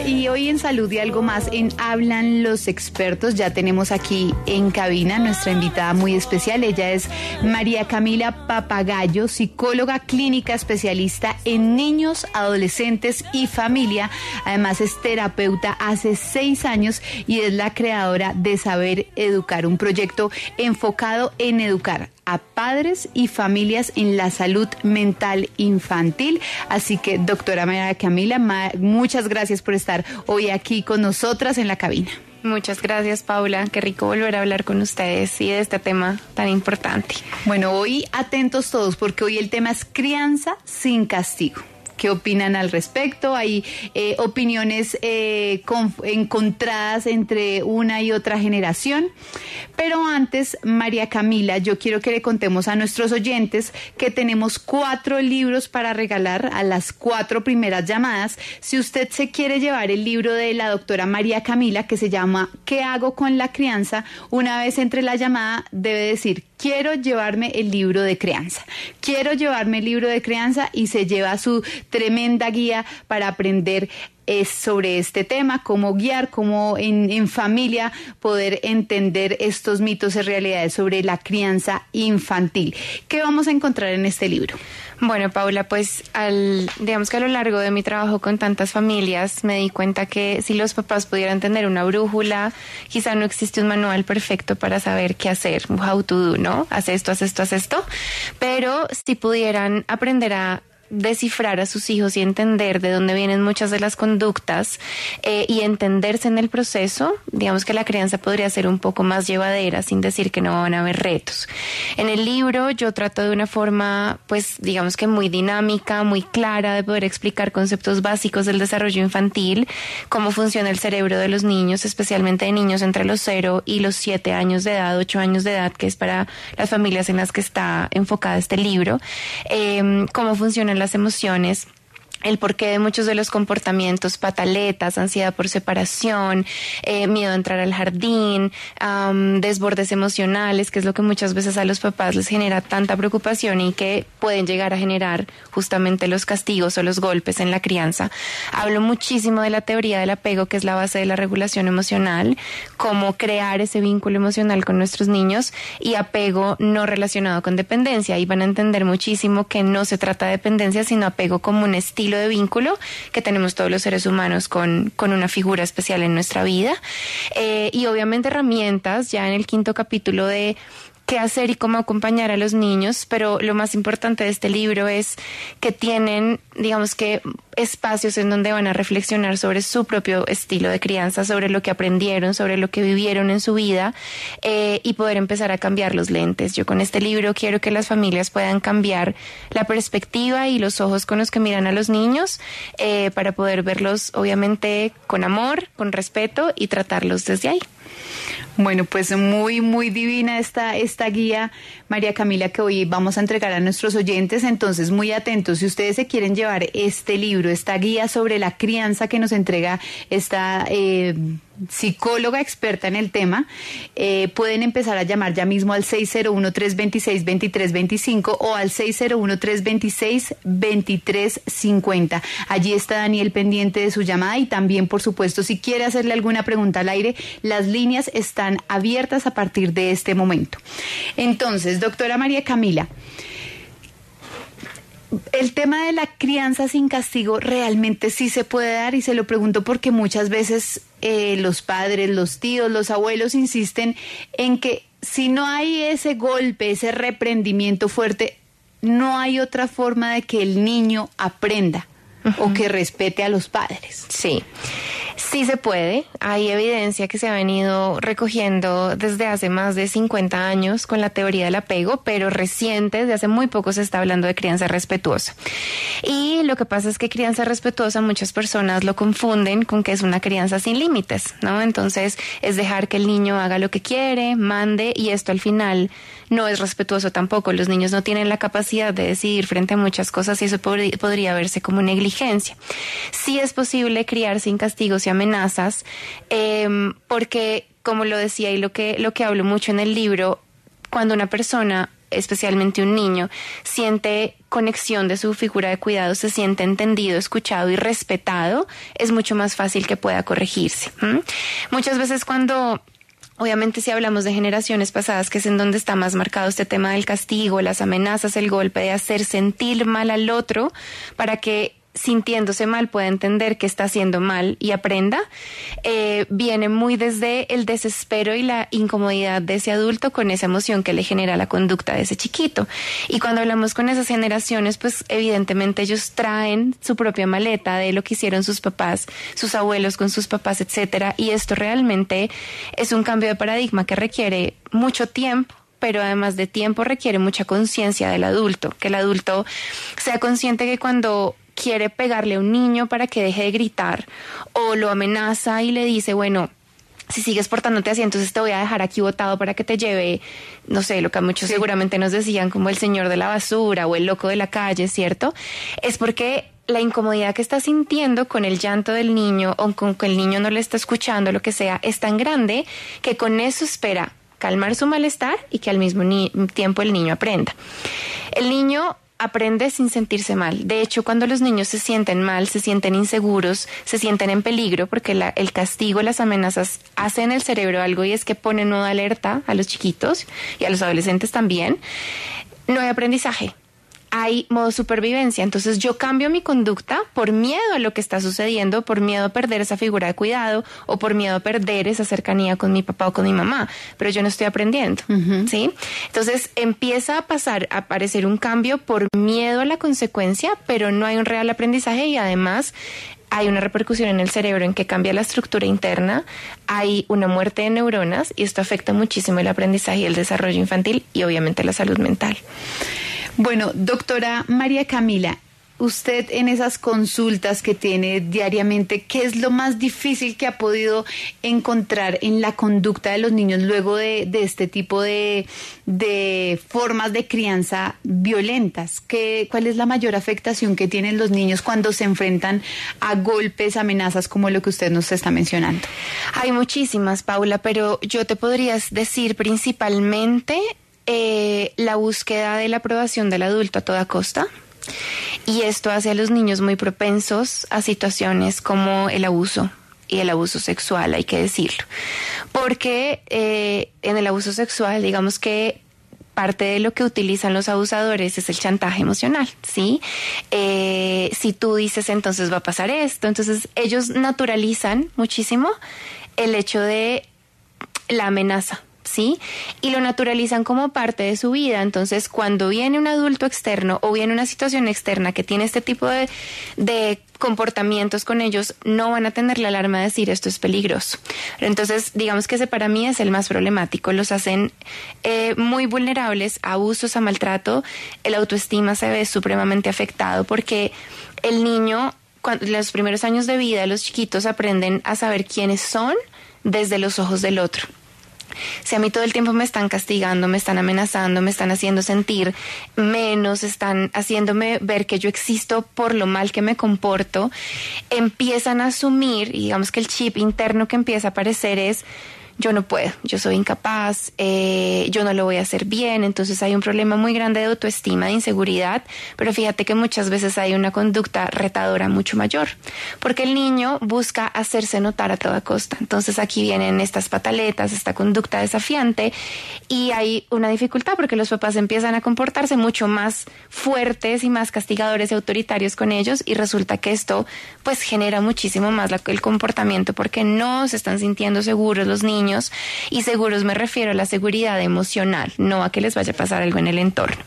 Y hoy en Salud y Algo Más, en Hablan los Expertos, ya tenemos aquí en cabina nuestra invitada muy especial. Ella es María Camila Papagayo, psicóloga clínica especialista en niños, adolescentes y familia. Además es terapeuta hace 6 años y es la creadora de Saber Educar, un proyecto enfocado en educar a padres y familias en la salud mental infantil. Así que, doctora María Camila, muchas gracias por estar hoy aquí con nosotras en la cabina. Muchas gracias, Paula. Qué rico volver a hablar con ustedes y de este tema tan importante. Bueno, hoy atentos todos porque hoy el tema es crianza sin castigo. ¿Qué opinan al respecto? Hay opiniones encontradas entre una y otra generación. Pero antes, María Camila, yo quiero que le contemos a nuestros oyentes que tenemos 4 libros para regalar a las 4 primeras llamadas. Si usted se quiere llevar el libro de la doctora María Camila, que se llama ¿Qué hago con la crianza?, una vez entre la llamada debe decir: quiero llevarme el libro de crianza. Quiero llevarme el libro de crianza, y se lleva su tremenda guía para aprender sobre este tema, cómo guiar, cómo en familia poder entender estos mitos y realidades sobre la crianza infantil. ¿Qué vamos a encontrar en este libro? Bueno, Paula, pues digamos que a lo largo de mi trabajo con tantas familias me di cuenta que si los papás pudieran tener una brújula, quizá no existe un manual perfecto para saber qué hacer, un how to do, ¿no? Haz esto, haz esto, haz esto, pero si pudieran aprender a descifrar a sus hijos y entender de dónde vienen muchas de las conductas y entenderse en el proceso, digamos que la crianza podría ser un poco más llevadera, sin decir que no van a haber retos. En el libro yo trato de una forma, pues digamos que muy dinámica, muy clara, de poder explicar conceptos básicos del desarrollo infantil, cómo funciona el cerebro de los niños, especialmente de niños entre los 0 y los 7 años de edad, 8 años de edad, que es para las familias en las que está enfocada este libro, cómo funcionan las emociones, el porqué de muchos de los comportamientos, pataletas, ansiedad por separación, miedo a entrar al jardín, desbordes emocionales, que es lo que muchas veces a los papás les genera tanta preocupación y que pueden llegar a generar justamente los castigos o los golpes en la crianza. Hablo muchísimo de la teoría del apego, que es la base de la regulación emocional, cómo crear ese vínculo emocional con nuestros niños, y apego no relacionado con dependencia. Y van a entender muchísimo que no se trata de dependencia, sino apego como un estilo de vínculo que tenemos todos los seres humanos con una figura especial en nuestra vida, y obviamente herramientas ya en el 5º capítulo de qué hacer y cómo acompañar a los niños. Pero lo más importante de este libro es que tienen, digamos que, espacios en donde van a reflexionar sobre su propio estilo de crianza, sobre lo que aprendieron, sobre lo que vivieron en su vida, y poder empezar a cambiar los lentes. Yo con este libro quiero que las familias puedan cambiar la perspectiva y los ojos con los que miran a los niños, para poder verlos obviamente con amor, con respeto, y tratarlos desde ahí. Bueno, pues muy, muy divina esta guía, María Camila, que hoy vamos a entregar a nuestros oyentes. Entonces, muy atentos. Si ustedes se quieren llevar este libro, esta guía sobre la crianza que nos entrega esta psicóloga experta en el tema, pueden empezar a llamar ya mismo al 601-326-2325 o al 601-326-2350. Allí está Daniel pendiente de su llamada, y también, por supuesto, si quiere hacerle alguna pregunta al aire, las líneas están abiertas a partir de este momento. Entonces, doctora María Camila, el tema de la crianza sin castigo realmente sí se puede dar, y se lo pregunto porque muchas veces los padres, los tíos, los abuelos insisten en que si no hay ese golpe, ese reprendimiento fuerte, no hay otra forma de que el niño aprenda o que respete a los padres. Sí. Sí se puede. Hay evidencia que se ha venido recogiendo desde hace más de 50 años con la teoría del apego, pero reciente, desde hace muy poco, se está hablando de crianza respetuosa. Y lo que pasa es que crianza respetuosa muchas personas lo confunden con que es una crianza sin límites, ¿no? Entonces es dejar que el niño haga lo que quiere, mande, y esto al final no es respetuoso tampoco. Los niños no tienen la capacidad de decidir frente a muchas cosas, y eso podría verse como negligencia. Sí es posible criar sin castigos y amenazas, porque, como lo decía y lo que hablo mucho en el libro, cuando una persona especialmente un niño, siente conexión de su figura de cuidado, se siente entendido, escuchado y respetado, es mucho más fácil que pueda corregirse. Muchas veces obviamente si hablamos de generaciones pasadas, que es en donde está más marcado este tema del castigo, las amenazas, el golpe, de hacer sentir mal al otro para que sintiéndose mal pueda entender que está haciendo mal y aprenda, viene muy desde el desespero y la incomodidad de ese adulto con esa emoción que le genera la conducta de ese chiquito. Y cuando hablamos con esas generaciones, pues evidentemente ellos traen su propia maleta de lo que hicieron sus papás, sus abuelos con sus papás, etcétera, y esto realmente es un cambio de paradigma que requiere mucho tiempo, pero además de tiempo requiere mucha conciencia del adulto, que el adulto sea consciente que cuando quiere pegarle a un niño para que deje de gritar o lo amenaza y le dice, bueno, si sigues portándote así, entonces te voy a dejar aquí botado para que te lleve, no sé, lo que muchos seguramente nos decían como el señor de la basura o el loco de la calle, ¿cierto? Es porque la incomodidad que está sintiendo con el llanto del niño o con que el niño no le está escuchando, lo que sea, es tan grande que con eso espera calmar su malestar y que al mismo tiempo el niño aprenda. El niño aprende sin sentirse mal. De hecho, cuando los niños se sienten mal, se sienten inseguros, se sienten en peligro, porque el castigo, las amenazas hacen en el cerebro algo y es que ponen modo alerta a los chiquitos y a los adolescentes también, no hay aprendizaje. Hay modo supervivencia, entonces yo cambio mi conducta por miedo a lo que está sucediendo, por miedo a perder esa figura de cuidado o por miedo a perder esa cercanía con mi papá o con mi mamá, pero yo no estoy aprendiendo, ¿sí? Entonces empieza a aparecer un cambio por miedo a la consecuencia, pero no hay un real aprendizaje y además hay una repercusión en el cerebro en que cambia la estructura interna, hay una muerte de neuronas y esto afecta muchísimo el aprendizaje y el desarrollo infantil y obviamente la salud mental. Bueno, doctora María Camila, usted en esas consultas que tiene diariamente, ¿qué es lo más difícil que ha podido encontrar en la conducta de los niños luego de este tipo de formas de crianza violentas? ¿Cuál es la mayor afectación que tienen los niños cuando se enfrentan a golpes, amenazas como lo que usted nos está mencionando? Hay muchísimas, Paula, pero yo te podría decir principalmente la búsqueda de la aprobación del adulto a toda costa. Y esto hace a los niños muy propensos a situaciones como el abuso y el abuso sexual, hay que decirlo. Porque en el abuso sexual, digamos que parte de lo que utilizan los abusadores es el chantaje emocional, ¿sí? Si tú dices, entonces va a pasar esto. Entonces ellos naturalizan muchísimo el hecho de la amenaza, ¿sí? Y lo naturalizan como parte de su vida. Entonces, cuando viene un adulto externo o viene una situación externa que tiene este tipo de comportamientos con ellos, no van a tener la alarma de decir esto es peligroso. Entonces, digamos que ese para mí es el más problemático. Los hacen muy vulnerables a abusos, a maltrato. El autoestima se ve supremamente afectado porque el niño, en los primeros años de vida, los chiquitos aprenden a saber quiénes son desde los ojos del otro. Si a mí todo el tiempo me están castigando, me están amenazando, me están haciendo sentir menos, están haciéndome ver que yo existo por lo mal que me comporto, empiezan a asumir, y digamos que el chip interno que empieza a aparecer es: yo no puedo, yo soy incapaz, yo no lo voy a hacer bien. Entonces hay un problema muy grande de autoestima, de inseguridad, pero fíjate que muchas veces hay una conducta retadora mucho mayor, porque el niño busca hacerse notar a toda costa. Entonces aquí vienen estas pataletas, esta conducta desafiante, y hay una dificultad porque los papás empiezan a comportarse mucho más fuertes y más castigadores y autoritarios con ellos, y resulta que esto pues genera muchísimo más el comportamiento porque no se están sintiendo seguros los niños. Y seguros me refiero a la seguridad emocional, no a que les vaya a pasar algo en el entorno,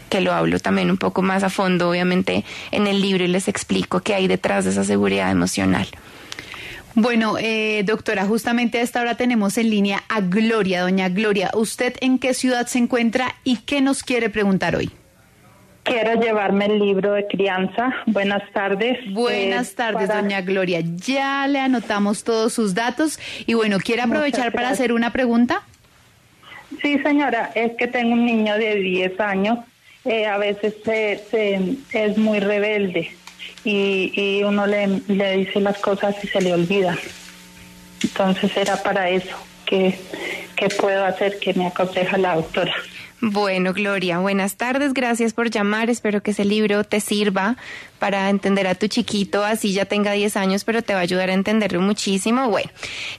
que lo hablo también un poco más a fondo, obviamente, en el libro, y les explico qué hay detrás de esa seguridad emocional. Bueno, doctora, justamente a esta hora tenemos en línea a Gloria. Doña Gloria, ¿usted en qué ciudad se encuentra y qué nos quiere preguntar hoy? Quiero llevarme el libro de crianza. Buenas tardes. Buenas tardes, doña Gloria. Ya le anotamos todos sus datos y bueno, ¿quiere aprovechar para hacer una pregunta? Sí, señora, es que tengo un niño de 10 años. A veces es muy rebelde y uno le dice las cosas y se le olvida. Entonces era para eso. ¿Qué puedo hacer? ¿Qué me aconseja la doctora? Bueno, Gloria, buenas tardes, gracias por llamar, espero que ese libro te sirva para entender a tu chiquito, así ya tenga 10 años, pero te va a ayudar a entenderlo muchísimo. Bueno,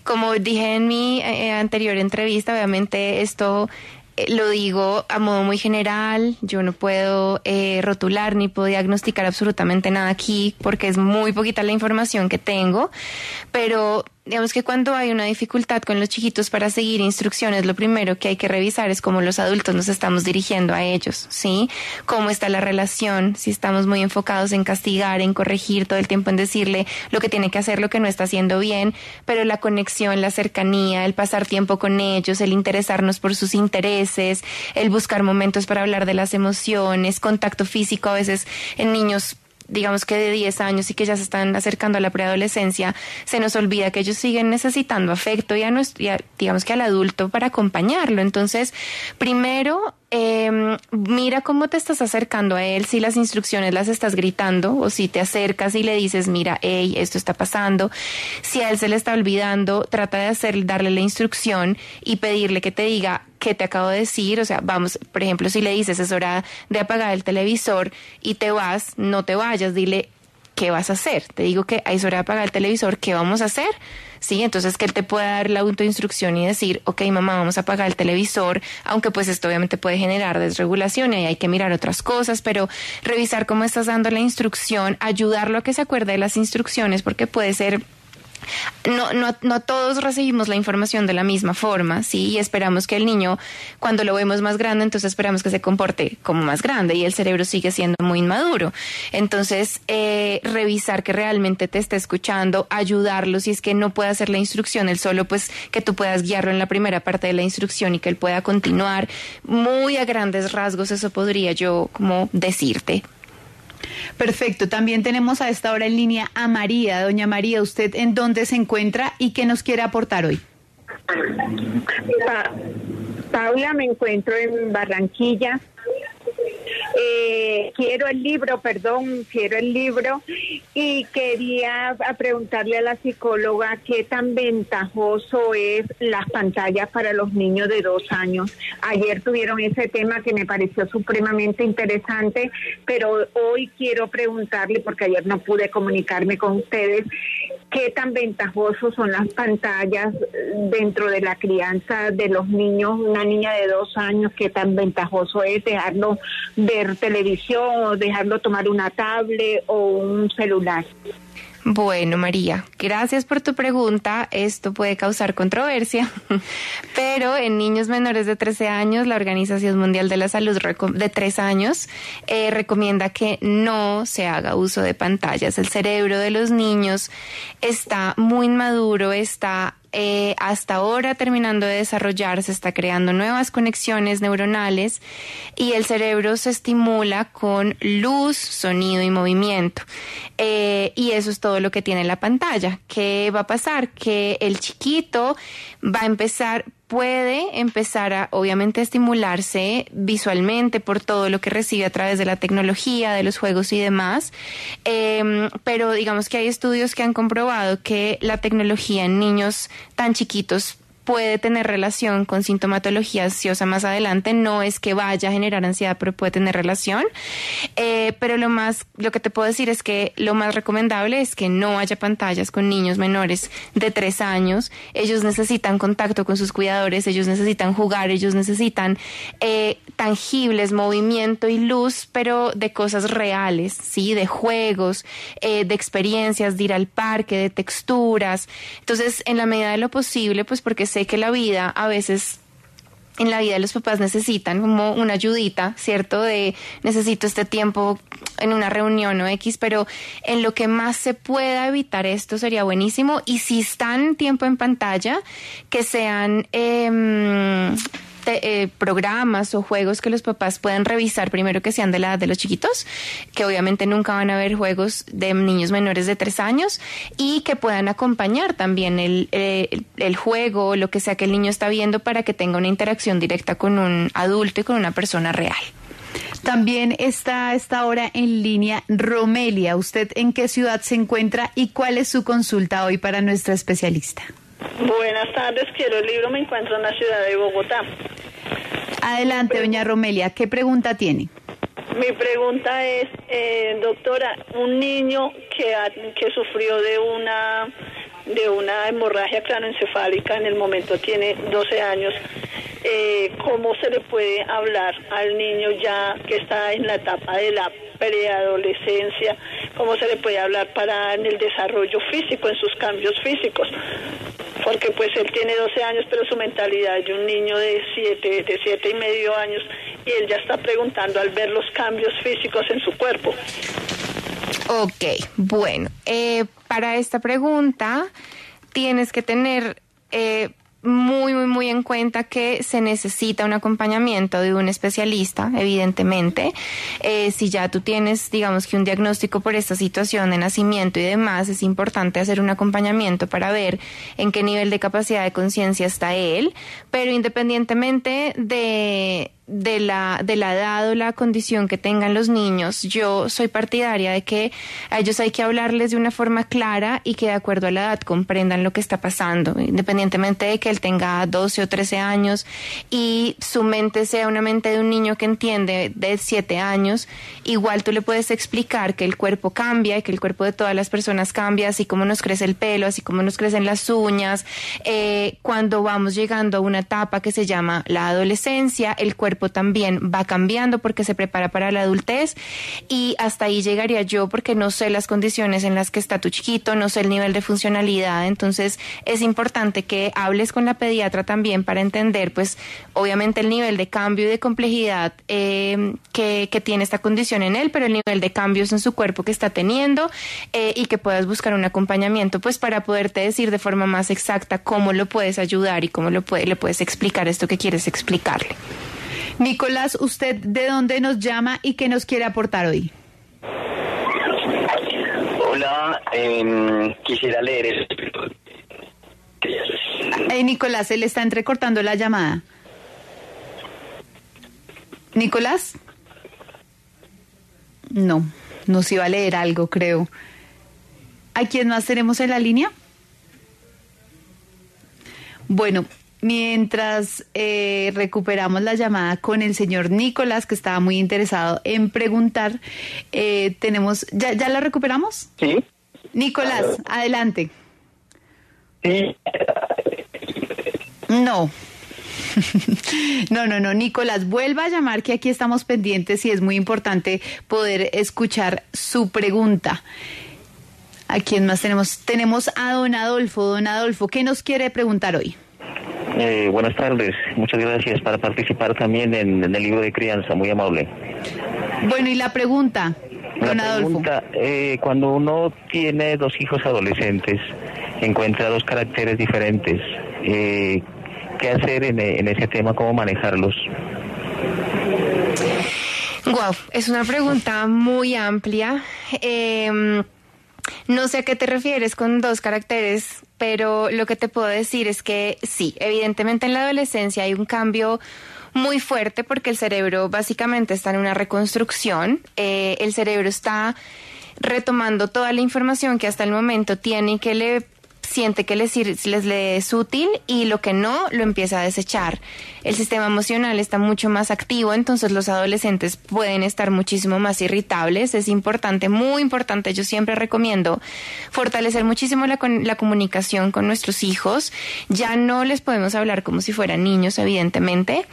como dije en mi anterior entrevista, obviamente esto lo digo a modo muy general, yo no puedo rotular ni puedo diagnosticar absolutamente nada aquí porque es muy poquita la información que tengo, pero digamos que cuando hay una dificultad con los chiquitos para seguir instrucciones, lo primero que hay que revisar es cómo los adultos nos estamos dirigiendo a ellos, ¿sí? Cómo está la relación, si estamos muy enfocados en castigar, en corregir todo el tiempo, en decirle lo que tiene que hacer, lo que no está haciendo bien, pero la conexión, la cercanía, el pasar tiempo con ellos, el interesarnos por sus intereses, el buscar momentos para hablar de las emociones, contacto físico a veces en niños digamos que de 10 años y que ya se están acercando a la preadolescencia, se nos olvida que ellos siguen necesitando afecto y digamos que al adulto para acompañarlo. Entonces, primero, mira cómo te estás acercando a él, si las instrucciones las estás gritando o si te acercas y le dices, mira, hey, esto está pasando. Si a él se le está olvidando, trata de darle la instrucción y pedirle que te diga qué te acabo de decir. O sea, vamos, por ejemplo, si le dices es hora de apagar el televisor y te vas, no te vayas, dile qué vas a hacer. Te digo que es hora de apagar el televisor, ¿qué vamos a hacer? Sí, entonces que él te pueda dar la autoinstrucción y decir, ok, mamá, vamos a apagar el televisor, aunque pues esto obviamente puede generar desregulación y ahí hay que mirar otras cosas, pero revisar cómo estás dando la instrucción, ayudarlo a que se acuerde de las instrucciones, porque puede ser... No todos recibimos la información de la misma forma, ¿sí? Y esperamos que el niño, cuando lo vemos más grande, entonces esperamos que se comporte como más grande y el cerebro sigue siendo muy inmaduro. Entonces, revisar que realmente te esté escuchando, ayudarlo si es que no puede hacer la instrucción él solo, pues que tú puedas guiarlo en la primera parte de la instrucción y que él pueda continuar. Muy a grandes rasgos eso podría yo como decirte. Perfecto, también tenemos a esta hora en línea a María. Doña María, ¿usted en dónde se encuentra y qué nos quiere aportar hoy? Paula, me encuentro en Barranquilla. Quiero el libro y quería preguntarle a la psicóloga qué tan ventajoso es las pantallas para los niños de 2 años. Ayer tuvieron ese tema que me pareció supremamente interesante, pero hoy quiero preguntarle, porque ayer no pude comunicarme con ustedes, qué tan ventajosos son las pantallas dentro de la crianza de los niños. Una niña de 2 años, qué tan ventajoso es dejarlo ver televisión o dejarlo tomar una tablet o un celular. Bueno, María, gracias por tu pregunta. Esto puede causar controversia, pero en niños menores de 13 años, la Organización Mundial de la Salud de 3 años recomienda que no se haga uso de pantallas. El cerebro de los niños está muy inmaduro, está hasta ahora terminando de desarrollarse, está creando nuevas conexiones neuronales y el cerebro se estimula con luz, sonido y movimiento. Y eso es todo lo que tiene la pantalla. ¿Qué va a pasar? Que el chiquito puede empezar a, obviamente, estimularse visualmente por todo lo que recibe a través de la tecnología, de los juegos y demás, pero digamos que hay estudios que han comprobado que la tecnología en niños tan chiquitos puede tener relación con sintomatología ansiosa más adelante. No es que vaya a generar ansiedad, pero puede tener relación. Pero lo que te puedo decir es que lo más recomendable es que no haya pantallas con niños menores de 3 años. Ellos necesitan contacto con sus cuidadores, ellos necesitan jugar, ellos necesitan tangibles, movimiento y luz, pero de cosas reales, ¿sí? De juegos, de experiencias, de ir al parque, de texturas. Entonces, en la medida de lo posible, pues porque sé que la vida a veces, en la vida de los papás necesitan como una ayudita, ¿cierto? De necesito este tiempo en una reunión o X, pero en lo que más se pueda evitar esto sería buenísimo. Y si están tiempo en pantalla, que sean programas o juegos que los papás puedan revisar, primero que sean de la edad de los chiquitos, que obviamente nunca van a ver juegos de niños menores de 3 años, y que puedan acompañar también el juego, lo que sea que el niño está viendo, para que tenga una interacción directa con un adulto y con una persona real. También está a esta hora en línea Romelia. ¿Usted en qué ciudad se encuentra y cuál es su consulta hoy para nuestra especialista? Buenas tardes, quiero el libro, me encuentro en la ciudad de Bogotá. Adelante, doña Romelia, ¿qué pregunta tiene? Mi pregunta es, doctora, un niño que sufrió de una hemorragia craneoencefálica, en el momento tiene 12 años, ¿cómo se le puede hablar al niño ya que está en la etapa de la preadolescencia? ¿Cómo se le puede hablar para en el desarrollo físico, en sus cambios físicos? Porque pues él tiene 12 años, pero su mentalidad es de un niño de 7 y medio años, y él ya está preguntando al ver los cambios físicos en su cuerpo. Ok, bueno, para esta pregunta tienes que tener muy en cuenta que se necesita un acompañamiento de un especialista, evidentemente. Si ya tú tienes, digamos que un diagnóstico por esta situación de nacimiento y demás, es importante hacer un acompañamiento para ver en qué nivel de capacidad de conciencia está él, pero independientemente de la edad o la condición que tengan los niños, yo soy partidaria de que a ellos hay que hablarles de una forma clara y que de acuerdo a la edad comprendan lo que está pasando, independientemente de que él tenga 12 o 13 años y su mente sea una mente de un niño que entiende de 7 años, igual tú le puedes explicar que el cuerpo cambia y que el cuerpo de todas las personas cambia, así como nos crece el pelo, así como nos crecen las uñas. Cuando vamos llegando a una etapa que se llama la adolescencia, el cuerpo también va cambiando porque se prepara para la adultez, y hasta ahí llegaría yo porque no sé las condiciones en las que está tu chiquito, no sé el nivel de funcionalidad. Entonces es importante que hables con la pediatra también para entender pues obviamente el nivel de cambio y de complejidad que tiene esta condición en él, pero el nivel de cambios en su cuerpo que está teniendo, y que puedas buscar un acompañamiento pues para poderte decir de forma más exacta cómo lo puedes ayudar y cómo le puedes explicar esto que quieres explicarle. Nicolás, ¿usted de dónde nos llama y qué nos quiere aportar hoy? Hola, quisiera leer eso. Nicolás, se le está entrecortando la llamada. ¿Nicolás? No, nos iba a leer algo, creo. ¿A quién más tenemos en la línea? Bueno, mientras recuperamos la llamada con el señor Nicolás, que estaba muy interesado en preguntar, tenemos... ¿Ya la recuperamos? Sí. Nicolás, adelante. Sí. No. No, Nicolás, vuelva a llamar, que aquí estamos pendientes y es muy importante poder escuchar su pregunta. ¿A quién más tenemos? Tenemos a don Adolfo. Don Adolfo, ¿qué nos quiere preguntar hoy? Buenas tardes, muchas gracias para participar también en el libro de crianza, muy amable. Bueno, y la pregunta, don Adolfo. Cuando uno tiene 2 hijos adolescentes, encuentra 2 caracteres diferentes, ¿qué hacer en ese tema? ¿Cómo manejarlos? Wow, es una pregunta muy amplia. No sé a qué te refieres con 2 caracteres, pero lo que te puedo decir es que sí, evidentemente en la adolescencia hay un cambio muy fuerte porque el cerebro básicamente está en una reconstrucción. El cerebro está retomando toda la información que hasta el momento tiene y que le siente que les es útil, y lo que no, lo empieza a desechar. El sistema emocional está mucho más activo, entonces los adolescentes pueden estar muchísimo más irritables. Es importante, muy importante, yo siempre recomiendo fortalecer muchísimo la comunicación con nuestros hijos. Ya no les podemos hablar como si fueran niños, evidentemente.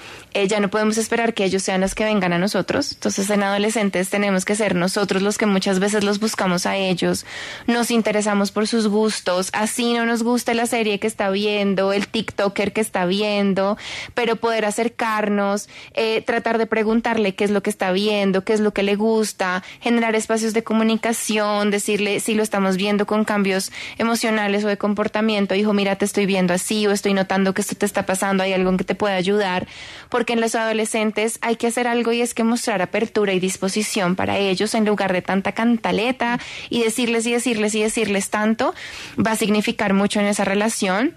Ya no podemos esperar que ellos sean los que vengan a nosotros. Entonces en adolescentes tenemos que ser nosotros los que muchas veces los buscamos a ellos, nos interesamos por sus gustos, así no nos gusta la serie que está viendo, el TikToker que está viendo, pero poder acercarnos, tratar de preguntarle qué es lo que está viendo, qué es lo que le gusta, generar espacios de comunicación, decirle si lo estamos viendo con cambios emocionales o de comportamiento, hijo, mira, te estoy viendo así, o estoy notando que esto te está pasando, hay algo en que te pueda ayudar, porque en los adolescentes hay que hacer algo, y es que mostrar apertura y disposición para ellos en lugar de tanta cantaleta y decirles tanto, va a significar mucho en esa relación.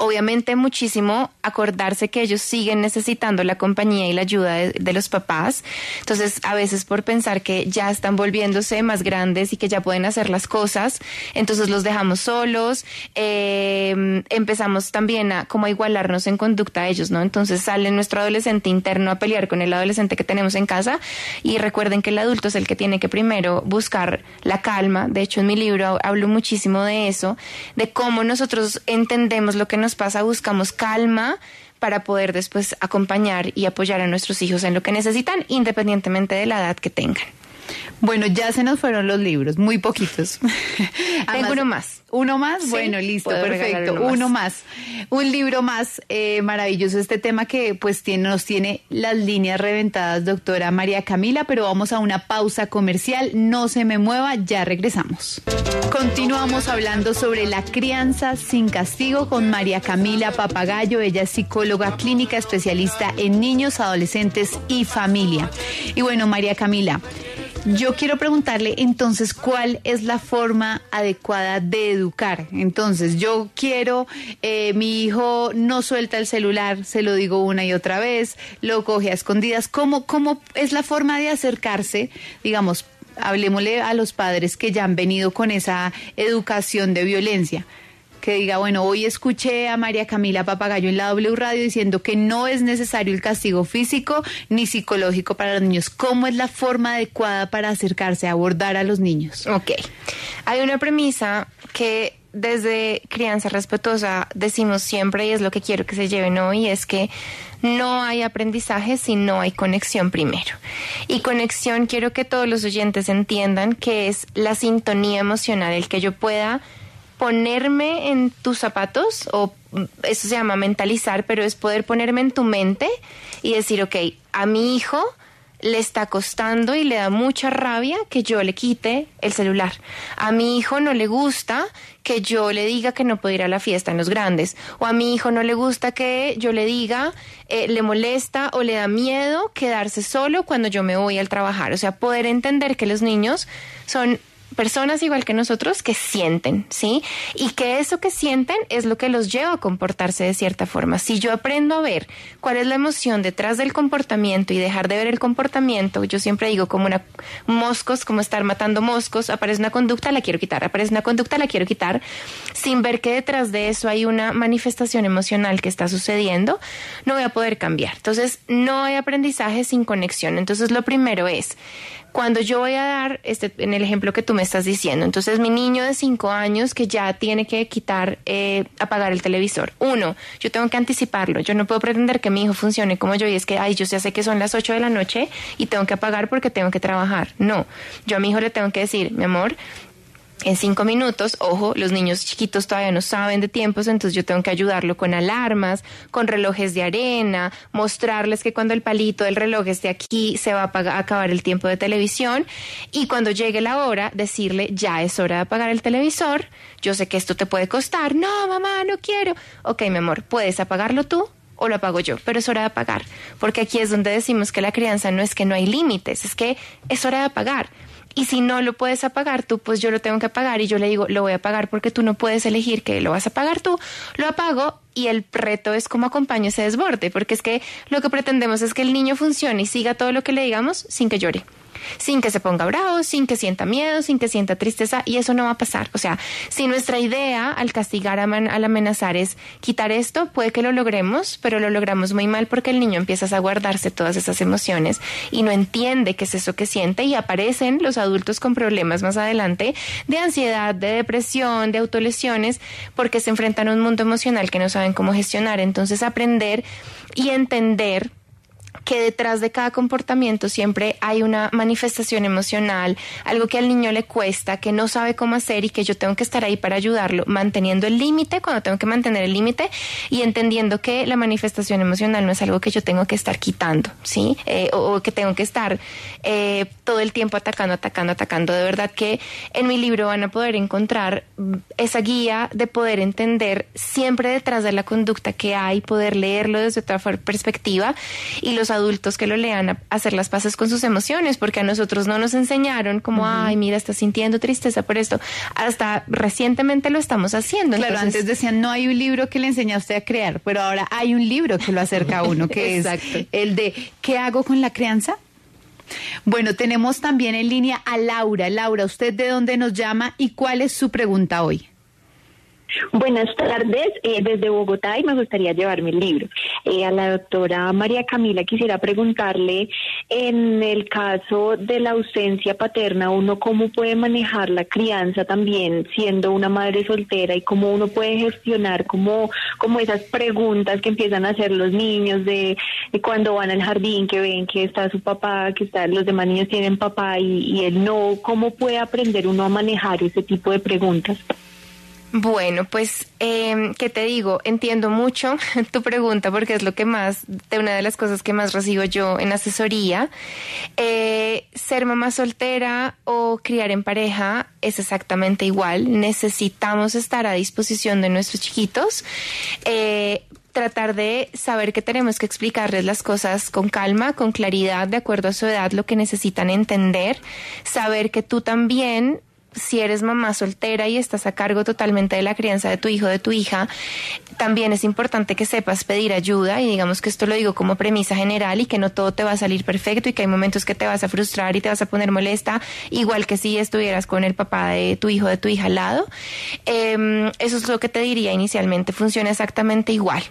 Obviamente muchísimo acordarse que ellos siguen necesitando la compañía y la ayuda de los papás. Entonces, a veces por pensar que ya están volviéndose más grandes y que ya pueden hacer las cosas, entonces los dejamos solos. Empezamos también a como a igualarnos en conducta a ellos, ¿no? Entonces sale nuestro adolescente interno a pelear con el adolescente que tenemos en casa, y recuerden que el adulto es el que tiene que primero buscar la calma. De hecho, en mi libro hablo muchísimo de eso, de cómo nosotros entendemos lo que nos pasa, buscamos calma para poder después acompañar y apoyar a nuestros hijos en lo que necesitan, independientemente de la edad que tengan. Bueno, ya se nos fueron los libros, muy poquitos. Tengo uno más. ¿Uno más? Sí, bueno, listo, puedo perfecto. regalar Uno más. Un libro más. Maravilloso este tema que pues nos tiene las líneas reventadas, doctora María Camila, pero vamos a una pausa comercial. No se me mueva, ya regresamos. Continuamos hablando sobre la crianza sin castigo con María Camila Papagayo. Ella es psicóloga clínica, especialista en niños, adolescentes y familia. Y bueno, María Camila, yo quiero preguntarle entonces cuál es la forma adecuada de educar. Entonces, yo quiero, mi hijo no suelta el celular, se lo digo una y otra vez, lo coge a escondidas. ¿Cómo es la forma de acercarse? Digamos, hablemosle a los padres que ya han venido con esa educación de violencia. Que diga, bueno, hoy escuché a María Camila Papagayo en la W Radio diciendo que no es necesario el castigo físico ni psicológico para los niños. ¿Cómo es la forma adecuada para acercarse a abordar a los niños? Ok. Hay una premisa que desde Crianza Respetuosa decimos siempre, y es lo que quiero que se lleven hoy, es que no hay aprendizaje si no hay conexión primero. Y conexión, quiero que todos los oyentes entiendan que es la sintonía emocional, el que yo pueda ponerme en tus zapatos, o eso se llama mentalizar, pero es poder ponerme en tu mente y decir, ok, a mi hijo le está costando y le da mucha rabia que yo le quite el celular. A mi hijo no le gusta que yo le diga que no puede ir a la fiesta en los grandes. O a mi hijo no le gusta que yo le diga, le molesta o le da miedo quedarse solo cuando yo me voy al trabajar. O sea, poder entender que los niños son personas igual que nosotros que sienten, ¿sí? Y que eso que sienten es lo que los lleva a comportarse de cierta forma. Si yo aprendo a ver cuál es la emoción detrás del comportamiento y dejar de ver el comportamiento, yo siempre digo como moscos, como estar matando moscos, aparece una conducta, la quiero quitar, aparece una conducta, la quiero quitar, sin ver que detrás de eso hay una manifestación emocional que está sucediendo, no voy a poder cambiar. Entonces, no hay aprendizaje sin conexión. Entonces, lo primero es, cuando yo voy a dar, en el ejemplo que tú me estás diciendo, entonces mi niño de 5 años que ya tiene que apagar el televisor. 1, yo tengo que anticiparlo. Yo no puedo pretender que mi hijo funcione como yo y es que, yo ya sé que son las 8 de la noche y tengo que apagar porque tengo que trabajar. No, yo a mi hijo le tengo que decir, mi amor, en 5 minutos, ojo, los niños chiquitos todavía no saben de tiempos, entonces yo tengo que ayudarlo con alarmas, con relojes de arena, mostrarles que cuando el palito del reloj esté aquí se va a acabar el tiempo de televisión, y cuando llegue la hora, decirle, ya es hora de apagar el televisor, yo sé que esto te puede costar, no mamá, no quiero, ok mi amor, ¿puedes apagarlo tú? O lo apago yo, pero es hora de apagar, porque aquí es donde decimos que la crianza no es que no hay límites, es que es hora de apagar. Y si no lo puedes apagar tú, pues yo lo tengo que apagar y yo le digo, lo voy a apagar porque tú no puedes elegir que lo vas a apagar tú. Lo apago y el reto es cómo acompaño ese desborde, porque es que lo que pretendemos es que el niño funcione y siga todo lo que le digamos sin que llore, sin que se ponga bravo, sin que sienta miedo, sin que sienta tristeza, y eso no va a pasar. O sea, si nuestra idea al castigar, al amenazar es quitar esto, puede que lo logremos, pero lo logramos muy mal porque el niño empieza a guardarse todas esas emociones y no entiende qué es eso que siente, y aparecen los adultos con problemas más adelante de ansiedad, de depresión, de autolesiones, porque se enfrentan a un mundo emocional que no saben cómo gestionar. Entonces, aprender y entender que detrás de cada comportamiento siempre hay una manifestación emocional, algo que al niño le cuesta, que no sabe cómo hacer y que yo tengo que estar ahí para ayudarlo, manteniendo el límite cuando tengo que mantener el límite y entendiendo que la manifestación emocional no es algo que yo tengo que estar quitando, ¿sí? O que tengo que estar todo el tiempo atacando. De verdad que en mi libro van a poder encontrar esa guía de poder entender siempre detrás de la conducta que hay, poder leerlo desde otra perspectiva, y los los adultos que lo lean a hacer las paces con sus emociones, porque a nosotros no nos enseñaron como, ay, mira, estás sintiendo tristeza por esto. Hasta recientemente lo estamos haciendo. Claro, Entonces, antes decían, no hay un libro que le enseñe a usted a crear, pero ahora hay un libro que lo acerca a uno, que es el de ¿qué hago con la crianza? Bueno, tenemos también en línea a Laura. Laura, ¿usted de dónde nos llama y cuál es su pregunta hoy? Buenas tardes, desde Bogotá, y me gustaría llevarme el libro. A la doctora María Camila quisiera preguntarle, en el caso de la ausencia paterna, uno cómo puede manejar la crianza también siendo una madre soltera, y cómo uno puede gestionar como esas preguntas que empiezan a hacer los niños de cuando van al jardín, que ven que está su papá, los demás niños tienen papá y él no. ¿Cómo puede aprender uno a manejar ese tipo de preguntas? Bueno, pues, ¿qué te digo? Entiendo mucho tu pregunta porque es una de las cosas que más recibo yo en asesoría. Ser mamá soltera o criar en pareja es exactamente igual. Necesitamos estar a disposición de nuestros chiquitos. Tratar de saber que tenemos que explicarles las cosas con calma, con claridad, de acuerdo a su edad, lo que necesitan entender. Saber que tú también, si eres mamá soltera y estás a cargo totalmente de la crianza de tu hijo o de tu hija, también es importante que sepas pedir ayuda, y digamos que esto lo digo como premisa general, y que no todo te va a salir perfecto y que hay momentos que te vas a frustrar y te vas a poner molesta, igual que si estuvieras con el papá de tu hijo o de tu hija al lado. Eso es lo que te diría inicialmente, funciona exactamente igual.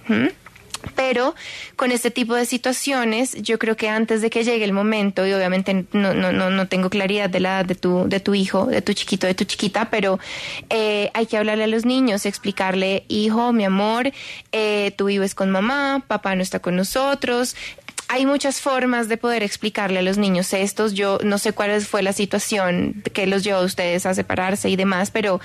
Pero con este tipo de situaciones, yo creo que antes de que llegue el momento, y obviamente no tengo claridad de la edad de tu hijo, de tu chiquito, de tu chiquita, pero hay que hablarle a los niños, explicarle, hijo, mi amor, tú vives con mamá, papá no está con nosotros. Hay muchas formas de poder explicarle a los niños estos. Yo no sé cuál fue la situación que los llevó a ustedes a separarse y demás, pero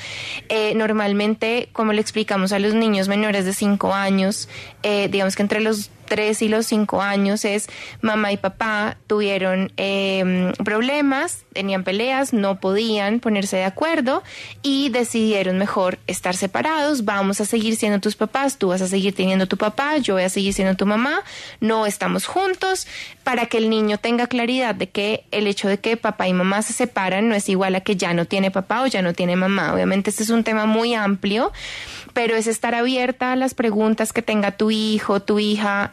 normalmente, como le explicamos a los niños menores de 5 años, digamos que entre los 3 y los 5 años es mamá y papá tuvieron problemas, tenían peleas, no podían ponerse de acuerdo y decidieron mejor estar separados. Vamos a seguir siendo tus papás, tú vas a seguir teniendo tu papá, yo voy a seguir siendo tu mamá, no estamos juntos, para que el niño tenga claridad de que el hecho de que papá y mamá se separan no es igual a que ya no tiene papá o ya no tiene mamá. Obviamente este es un tema muy amplio, pero es estar abierta a las preguntas que tenga tu hijo, tu hija,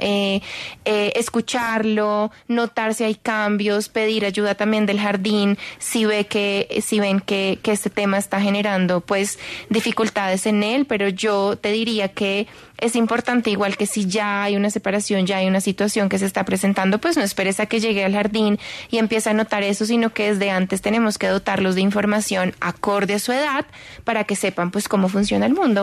escucharlo, notar si hay cambios, pedir ayuda también del jardín, si ven que este tema está generando pues dificultades en él. Pero yo te diría que es importante, igual que si ya hay una separación, ya hay una situación que se está presentando, pues no esperes a que llegue al jardín y empiece a notar eso, sino que desde antes tenemos que dotarlos de información acorde a su edad para que sepan pues cómo funciona el mundo.